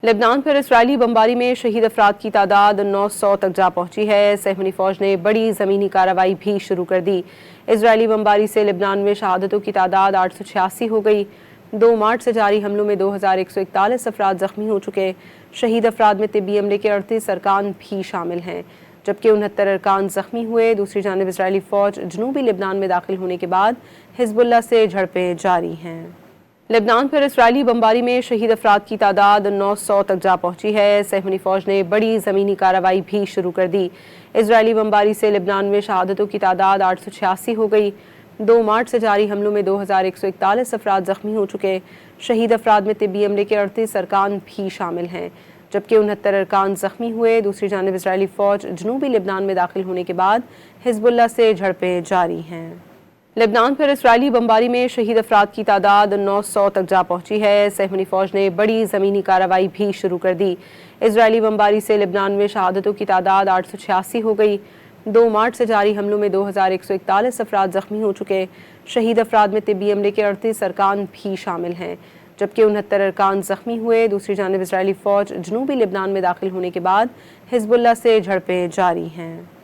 Lebanon पर Israeli बमबारी में शहीद अफराद की तादाद 900 तक जा पहुंची है। सहमनी फौज ने बड़ी ज़मीनी कार्रवाई भी शुरू कर दी। इसराइली बमबारी से लेबनान में शहादतों की तादाद 886 हो गई। 2 मार्च से जारी हमलों में 2141 अफराद ज़ख्मी हो चुके। शहीद अफराद में तिब्बी अमले के 38 अरकान भी शामिल हैं, जबकि 69 अरकान ज़ख्मी हुए। दूसरी जानिब इसराइली फ़ौज जनूबी लेबनान में दाखिल होने के बाद हिज़्बुल्लाह से झड़पें जारी हैं। लेबनान पर इसराइली बमबारी में शहीद अफराद की तादाद 900 तक जा पहुंची है। सहमनी फौज ने बड़ी ज़मीनी कार्रवाई भी शुरू कर दी। इसराइली बमबारी से लेबनान में शहादतों की तादाद 886 हो गई। 2 मार्च से जारी हमलों में 2141 अफराद ज़ख्मी हो चुके। शहीद अफराद में तिब्बी अमले के 38 अरकान भी शामिल हैं, जबकि 69 अरकान ज़ख्मी हुए। दूसरी जानिब इसराइली फ़ौज जनूबी लेबनान में दाखिल होने के बाद हिज़्बुल्लाह से झड़पें जारी हैं। लेबनान पर इसराइली बमबारी में शहीद अफराद की तादाद 900 तक जा पहुंची है। सहमनी फौज ने बड़ी ज़मीनी कार्रवाई भी शुरू कर दी। इसराइली बमबारी से लेबनान में शहादतों की तादाद 886 हो गई। 2 मार्च से जारी हमलों में 2141 अफराद ज़ख्मी हो चुके। शहीद अफराद में तिब्बी अमले के 38 अरकान भी शामिल हैं, जबकि 69 अरकान ज़ख्मी हुए। दूसरी जानिब इसराइली फ़ौज जनूबी लेबनान में दाखिल होने के बाद हिज़्बुल्लाह से झड़पें जारी हैं।